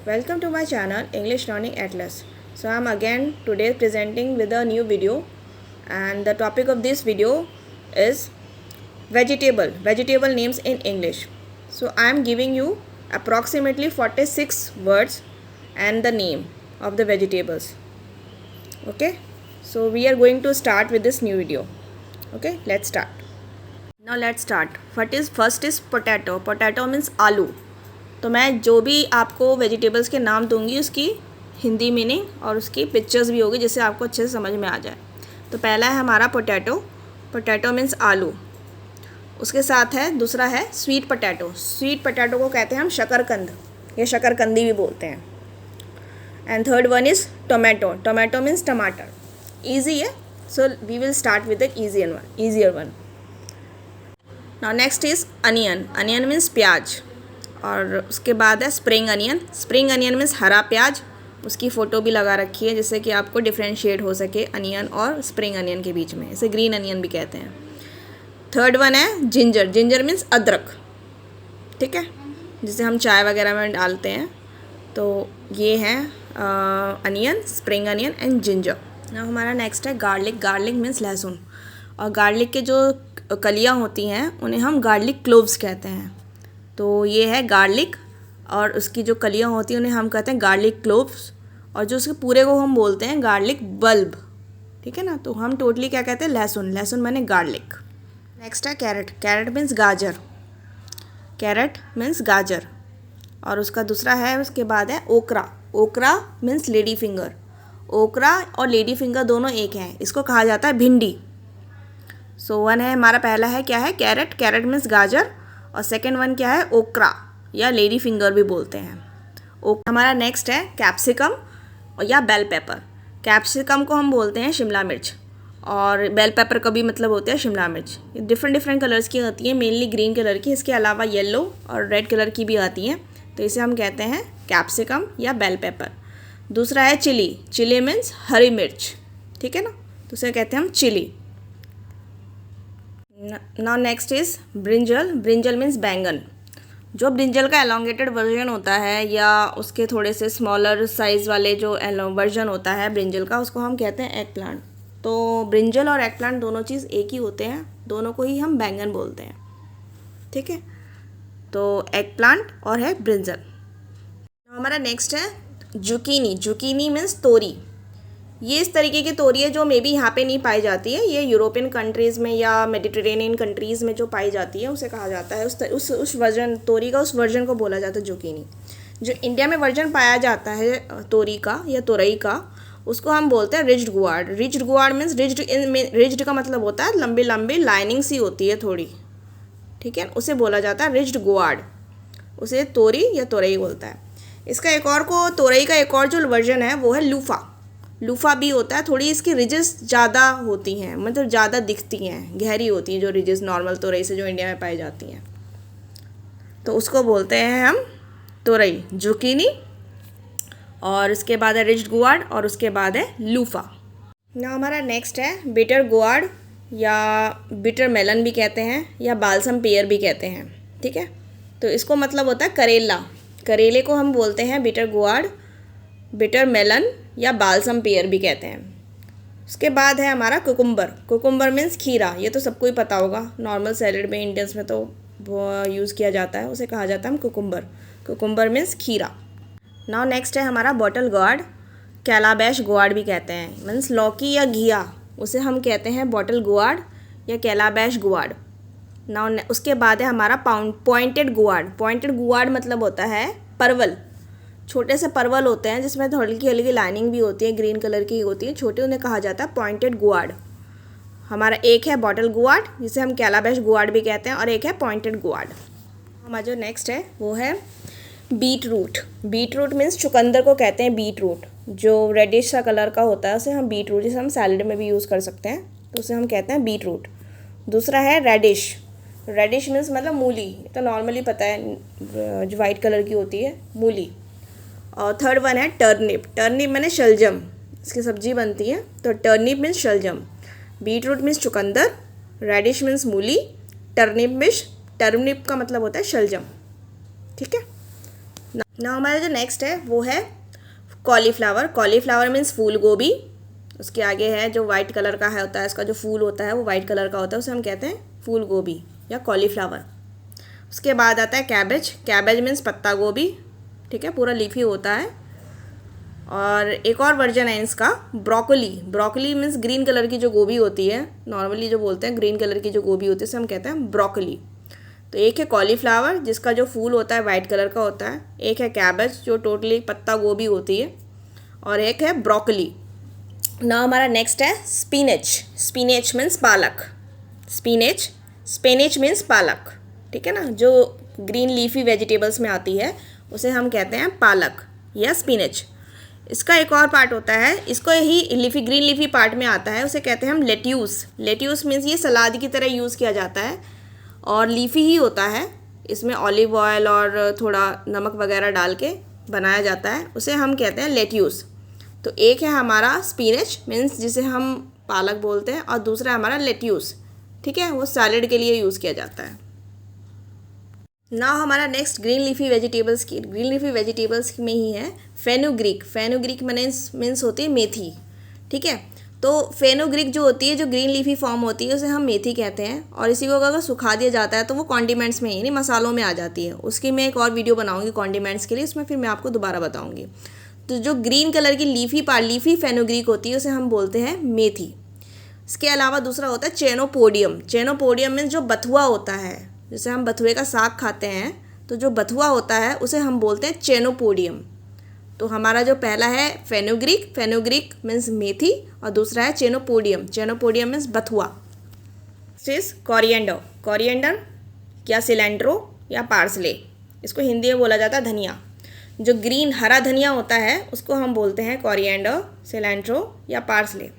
Welcome to my channel English Learning Atlas. So I am again today presenting with a new video, and the topic of this video is vegetable names in English. So I am giving you approximately 46 words and the name of the vegetables. Okay, so we are going to start with this new video. Okay, let's start. Now let's start. First is potato. Potato means आलू. तो मैं जो भी आपको vegetables के नाम दूंगी उसकी हिंदी मीनिंग और उसकी पिक्चर्स भी होगी जिससे आपको अच्छे से समझ में आ जाए. तो पहला है हमारा पोटैटो. पोटैटो मीन्स आलू. उसके साथ है दूसरा है स्वीट पोटैटो. स्वीट पोटैटो को कहते हैं हम शकरकंद या शकरकंदी भी बोलते हैं. And third one is tomato. Tomato means टमाटर. ईजी है, so we will start with the easier one. Now next is onion. Onion means प्याज. और उसके बाद है spring onion. Spring onion means हरा प्याज. उसकी फ़ोटो भी लगा रखी है जिससे कि आपको डिफ्रेंशिएट हो सके अनियन और स्प्रिंग अनियन के बीच में. इसे ग्रीन अनियन भी कहते हैं. थर्ड वन है जिंजर. जिंजर मीन्स अदरक. ठीक है, जिसे हम चाय वगैरह में डालते हैं. तो ये है onion, spring onion and ginger. ना हमारा नेक्स्ट है गार्लिक. गार्लिक मीन्स लहसुन. और गार्लिक के जो कलियाँ होती हैं उन्हें हम गार्लिक क्लोव्स कहते हैं. तो ये है गार्लिक और उसकी जो कलियाँ होती हैं उन्हें हम कहते हैं गार्लिक क्लोव्स. और जो उसके पूरे को हम बोलते हैं गार्लिक बल्ब. ठीक है ना. तो हम टोटली क्या कहते हैं, लहसुन. लहसुन माने गार्लिक. नेक्स्ट है कैरेट. कैरेट मीन्स गाजर. कैरेट मीन्स गाजर. और उसका दूसरा है, उसके बाद है ओकरा. ओकरा मीन्स लेडी फिंगर. ओकरा और लेडी फिंगर दोनों एक हैं. इसको कहा जाता है भिंडी. सो वन है हमारा, पहला है क्या है, कैरेट. कैरेट मीन्स गाजर. और सेकेंड वन क्या है, ओकरा या लेडी फिंगर भी बोलते हैं. हमारा नेक्स्ट है कैप्सिकम या बेल पेपर. कैप्सिकम को हम बोलते हैं शिमला मिर्च और बेल पेपर का भी मतलब होता है शिमला मिर्च. ये डिफरेंट कलर्स की होती हैं, मेनली ग्रीन कलर की. इसके अलावा येलो और रेड कलर की भी आती हैं. तो इसे हम कहते हैं कैप्सिकम या बेल पेपर. दूसरा है चिली. चिली मीन्स हरी मिर्च. ठीक है ना. तो उसे कहते हैं हम chilli. Now next is brinjal. Brinjal means बैंगन. जो ब्रिंजल का एलोंगेटेड वर्जन होता है या उसके थोड़े से स्मॉलर साइज़ वाले जो वर्जन होता है ब्रिंजल का, उसको हम कहते हैं एग प्लांट. तो ब्रिंजल और एग प्लांट दोनों चीज़ एक ही होते हैं. दोनों को ही हम बैंगन बोलते हैं. ठीक है. तो एग प्लांट और है ब्रिंजल. हमारा नेक्स्ट है जुकीनी. जुकीनी मीन्स तोरी. ये इस तरीके की तोरी है जो मे बी यहाँ पे नहीं पाई जाती है. ये यूरोपियन कंट्रीज़ में या मेडिटेरेनियन कंट्रीज़ में जो पाई जाती है उसे कहा जाता है उस वर्जन, तोरी का उस वर्जन को बोला जाता है जुकीनी. जो इंडिया में वर्जन पाया जाता है तोरी का या तोरई का, उसको हम बोलते हैं रिज्ड गुआर्ड. रिज्ड गुआर्ड मीन्स रिज्ड का मतलब होता है लंबी लंबी लाइनिंग सी होती है थोड़ी. ठीक है, उसे बोला जाता है रिज्ड गुआर्ड. उसे तोरी या तोरई बोलता है. इसका एक और को तोरई का एक और जो वर्जन है वो है लूफा. लूफा भी होता है. थोड़ी इसकी रिजेस ज़्यादा होती हैं, मतलब ज़्यादा दिखती हैं, गहरी होती हैं जो रिजेस नॉर्मल तोरई से जो इंडिया में पाई जाती हैं. तो उसको बोलते हैं हम तोरई, जुकीनी. और उसके बाद है रिज्ड गुआर्ड और उसके बाद है लूफा. ना हमारा नेक्स्ट है बिटर गुआर्ड या बिटर मेलन भी कहते हैं या बालसम पेयर भी कहते हैं. ठीक है. तो इसको मतलब होता है करेला. करेले को हम बोलते हैं बिटर गुआर्ड, बिटर मेलन या बालसम पेयर भी कहते हैं. उसके बाद है हमारा कुकुम्बर. कुकुम्बर मीन्स खीरा. ये तो सबको ही पता होगा. नॉर्मल सैलेड में इंडियंस में तो यूज़ किया जाता है. उसे कहा जाता है हम कुकुम्बर. कुकुम्बर मीन्स खीरा. नाउ नेक्स्ट है हमारा बॉटल गोर्ड. कैलाबैश गोर्ड भी कहते हैं. मीन्स लौकी या घिया, उसे हम कहते हैं बॉटल गोर्ड या कैलाबैश गोर्ड. नाउ उसके बाद है हमारा पॉइंटेड गोर्ड. पॉइंटेड गोर्ड मतलब होता है परवल. छोटे से परवल होते हैं जिसमें हल्की हल्की लाइनिंग भी होती है, ग्रीन कलर की होती है, छोटे, उन्हें कहा जाता है पॉइंटेड गुआर्ड. हमारा एक है बॉटल गुआर्ड जिसे हम कैलाबैश गुआर्ड भी कहते हैं और एक है पॉइंटेड गुआर्ड. हमारा जो नेक्स्ट है वो है beetroot. Beetroot means चुकंदर को कहते हैं बीट रूट. जो रेडिश सा कलर का होता है उसे हम बीट रूट, जिसे हम सैलड में भी यूज़ कर सकते हैं, तो उसे हम कहते हैं बीट रूट. दूसरा है रेडिश. रेडिश मीन्स मतलब मूली. तो नॉर्मली पता है जो वाइट कलर की होती है, मूली. और थर्ड वन है टर्निप. टर्निप मैंने शलजम, इसकी सब्जी बनती है. तो टर्निप मीन्स शलजम. बीट रूट मीन्स चुकंदर. रेडिश मीन्स मूली. टर्निप का मतलब होता है शलजम. ठीक है. ना हमारा जो नेक्स्ट है वो है कॉलीफ्लावर। कॉलीफ्लावर मीन्स फूल गोभी। उसके आगे है जो वाइट कलर का है होता है, उसका जो फूल होता है वो वाइट कलर का होता है, उसे हम कहते हैं फूल गोभी या कॉलीफ्लावर। उसके बाद आता है कैबेज। कैबेज मीन्स पत्ता गोभी, ठीक है, पूरा लीफी होता है। और एक और वर्जन है इसका broccoli. Broccoli means green colour की जो गोभी होती है, नॉर्मली जो बोलते हैं ग्रीन कलर की जो गोभी होती है उसे हम कहते हैं ब्रोकली। तो एक है कॉलीफ्लावर जिसका जो फूल होता है वाइट कलर का होता है, एक है कैबेज जो टोटली पत्ता गोभी होती है, और एक है ब्रोकली। ना हमारा नेक्स्ट है स्पिनच। स्पिनच मीन्स पालक। स्पिनच, स्पिनच मीन्स पालक, ठीक है ना, जो ग्रीन लीफी वेजिटेबल्स में आती है उसे हम कहते हैं पालक या स्पिनच। इसका एक और पार्ट होता है, इसको ही लीफी ग्रीन लीफी पार्ट में आता है, उसे कहते हैं हम लेट्यूस। लेट्यूस मीन्स ये सलाद की तरह यूज़ किया जाता है और लीफी ही होता है। इसमें ऑलिव ऑयल और थोड़ा नमक वगैरह डाल के बनाया जाता है, उसे हम कहते हैं लेट्यूस। तो एक है हमारा स्पिनच मीन्स जिसे हम पालक बोलते हैं, और दूसरा हमारा लेट्यूस, ठीक है, वो सैलेड के लिए यूज़ किया जाता है। ना हमारा नेक्स्ट ग्रीन लीफी वेजिटेबल्स में ही है फेनुग्रीक। फेनुग्रीक मीन्स होती है मेथी, ठीक है। तो फेनुग्रीक जो होती है, जो ग्रीन लीफी फॉर्म होती है, उसे हम मेथी कहते हैं, और इसी को अगर सुखा दिया जाता है तो वो कॉन्डिमेंट्स में यानी मसालों में आ जाती है। उसकी मैं एक और वीडियो बनाऊंगी कॉन्डिमेंट्स के लिए, उसमें फिर मैं आपको दोबारा बताऊंगी। तो जो ग्रीन कलर की लीफी फेनुग्रीक होती है उसे हम बोलते हैं मेथी। इसके अलावा दूसरा होता है चेनोपोडियम। चेनोपोडियम मीन्स जो बथुआ होता है, जैसे हम बथुए का साग खाते हैं, तो जो बथुआ होता है उसे हम बोलते हैं चेनोपोडियम। तो हमारा जो पहला है फेनुग्रीक, फेनुग्रीक मीन्स मेथी, और दूसरा है चेनोपोडियम, चेनोपोडियम मीन्स बथुआ। Is coriander. कोरिएंडर या सिलेंड्रो या पार्सले, इसको हिंदी में बोला जाता है धनिया। जो ग्रीन हरा धनिया होता है उसको हम बोलते हैं कोरिएंडर, सिलेंड्रो या पार्सले।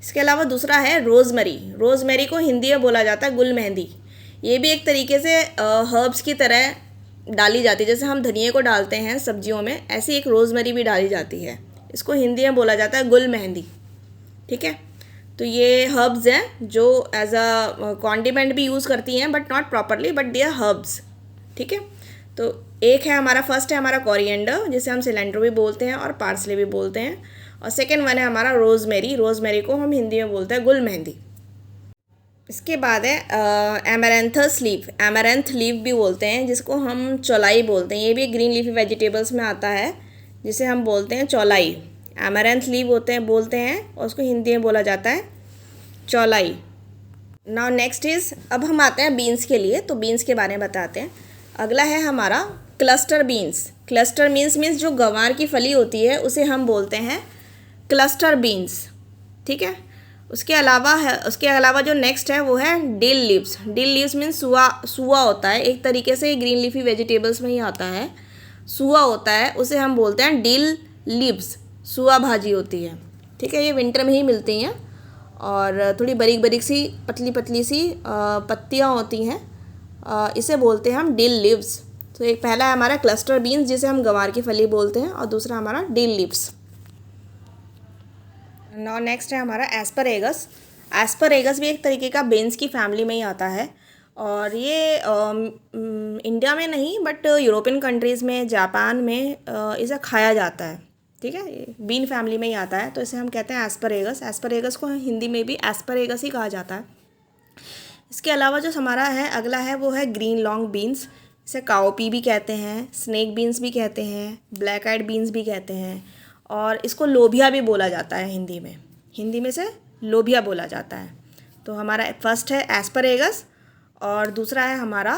इसके अलावा दूसरा है रोज़मेरी। रोज़मेरी को हिंदी में बोला जाता है गुल मेहंदी। ये भी एक तरीके से हर्ब्स की तरह डाली जाती है, जैसे हम धनिए को डालते हैं सब्जियों में, ऐसी एक रोज़मेरी भी डाली जाती है। इसको हिंदी में बोला जाता है गुल मेहंदी, ठीक है। तो ये हर्ब्स हैं जो एज अ कॉन्डिमेंट भी यूज़ करती हैं, but not properly, but they are herbs, ठीक है। तो एक है हमारा, फर्स्ट है हमारा कोरिएंडर जिसे हम सिलेंड्रो भी बोलते हैं और पार्सले भी बोलते हैं, और सेकेंड वन है हमारा रोज़मेरी। रोज़मेरी को हम हिंदी में बोलते हैं गुल मेहंदी। इसके बाद है एमरैंथस लीफ। एमरैंथ लीफ भी बोलते हैं, जिसको हम चौलाई बोलते हैं। ये भी ग्रीन लीफी वेजिटेबल्स में आता है, जिसे हम बोलते हैं चौलाई। एमरैंथ लीफ बोलते हैं और उसको हिंदी में बोला जाता है चौलाई। नाउ नेक्स्ट इज़, अब हम आते हैं बीन्स के लिए, तो बीन्स के बारे में बताते हैं। अगला है हमारा क्लस्टर बीन्स। क्लस्टर मीन्स जो गंवार की फली होती है उसे हम बोलते हैं क्लस्टर बीन्स, ठीक है। उसके अलावा जो नेक्स्ट है वो है dill leaves. Dill leaves means सुआ होता है, एक तरीके से ग्रीन लीफी वेजिटेबल्स में ही आता है, सुआ होता है, उसे हम बोलते हैं डिल लीव्स। सुआ भाजी होती है, ठीक है। ये विंटर में ही मिलती हैं और थोड़ी बारीक बारीक सी पतली पतली सी पत्तियाँ होती हैं, इसे बोलते हैं हम डिल लीव्स। तो एक पहला है हमारा क्लस्टर बीन्स जिसे हम गंवार की फली बोलते हैं, और दूसरा हमारा डिल लीव्स। नाउ नेक्स्ट है हमारा एस्परेगस। एस्परेगस भी एक तरीके का बीन्स की फैमिली में ही आता है, और ये इंडिया में नहीं बट यूरोपियन कंट्रीज़ में, जापान में इसे खाया जाता है, ठीक है। ये बीन फैमिली में ही आता है, तो इसे हम कहते हैं एस्परेगस। एस्परेगस को हिंदी में भी एस्परेगस ही कहा जाता है। इसके अलावा जो हमारा है अगला है वो है ग्रीन लॉन्ग बीन्स। इसे काओपी भी कहते हैं, स्नैक बीन्स भी कहते हैं, ब्लैक आइड बीन्स भी कहते हैं, और इसको लोबिया भी बोला जाता है हिंदी में से लोबिया बोला जाता है। तो हमारा फर्स्ट है एस्परेगस, और दूसरा है हमारा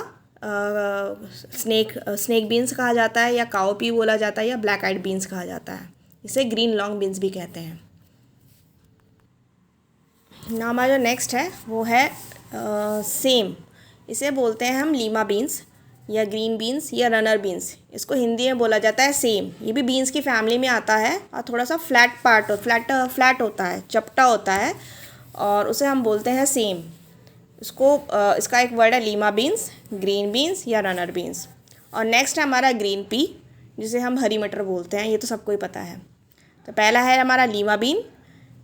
स्नैक बीन्स कहा जाता है, या काओपी बोला जाता है, या ब्लैक आइड बीन्स कहा जाता है। इसे ग्रीन लॉन्ग बीन्स भी कहते हैं। ना हमारा जो नेक्स्ट है वो है सेम। इसे बोलते हैं हम लीमा बीन्स या ग्रीन बीन्स या रनर बीन्स। इसको हिंदी में बोला जाता है सेम। ये भी बीन्स की फैमिली में आता है, और थोड़ा सा फ्लैट होता है, चपटा होता है, और उसे हम बोलते हैं सेम। इसका एक वर्ड है लीमा बीन्स, ग्रीन बीन्स या रनर बीन्स। और नेक्स्ट है हमारा ग्रीन पी, जिसे हम हरी मटर बोलते हैं, ये तो सबको ही पता है। तो पहला है हमारा लीमा बीन,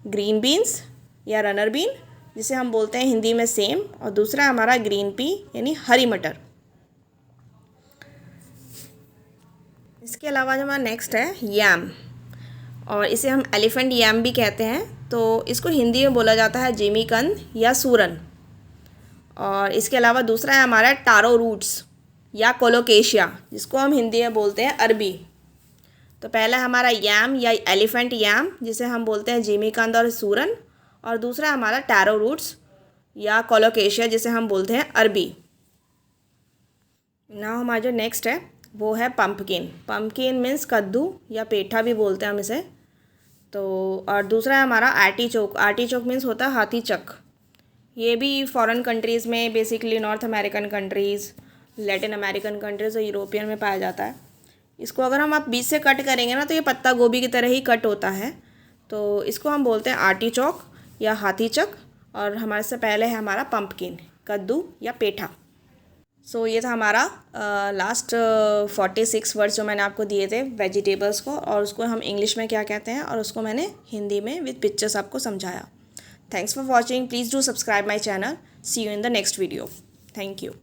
ग्रीन बीन्स या रनर बीन, जिसे हम बोलते हैं हिंदी में सेम, और दूसरा हमारा ग्रीन पी यानी हरी मटर। इसके अलावा जो हमारा नेक्स्ट है यैम, और इसे हम एलिफेंट यैम भी कहते हैं। तो इसको हिंदी में बोला जाता है जिमीकंद या सूरन। और इसके अलावा दूसरा है हमारा टारो रूट्स या कोलोकेशिया, जिसको हम हिंदी में बोलते हैं अरबी। तो पहला हमारा यैम या एलिफेंट यैम, जिसे हम बोलते हैं जिमीकंद और सूरन, और दूसरा हमारा टारो रूट्स या कोलोकेशिया, जिसे हम बोलते हैं अरबी। नाउ हमारा जो नेक्स्ट है वो है पम्पकिन। पम्पकिन मीन्स कद्दू या पेठा भी बोलते हैं हम इसे। तो और दूसरा है हमारा आर्टिचोक। आर्टिचोक मीन्स होता है हाथी चक। ये भी फॉरेन कंट्रीज़ में, basically north American countries, Latin American countries और यूरोपियन में पाया जाता है। इसको अगर हम आप बीच से कट करेंगे ना तो ये पत्ता गोभी की तरह ही कट होता है। तो इसको हम बोलते हैं आर्टिचोक या हाथी चक। और हमारे से पहले है हमारा पम्पकिन, कद्दू या पेठा। सो ये था हमारा लास्ट 46 वर्ड्स जो मैंने आपको दिए थे वेजिटेबल्स को, और उसको हम इंग्लिश में क्या कहते हैं, और उसको मैंने हिंदी में विद पिक्चर्स आपको समझाया। Thanks for watching. Please do subscribe my channel. See you in the next video. Thank you.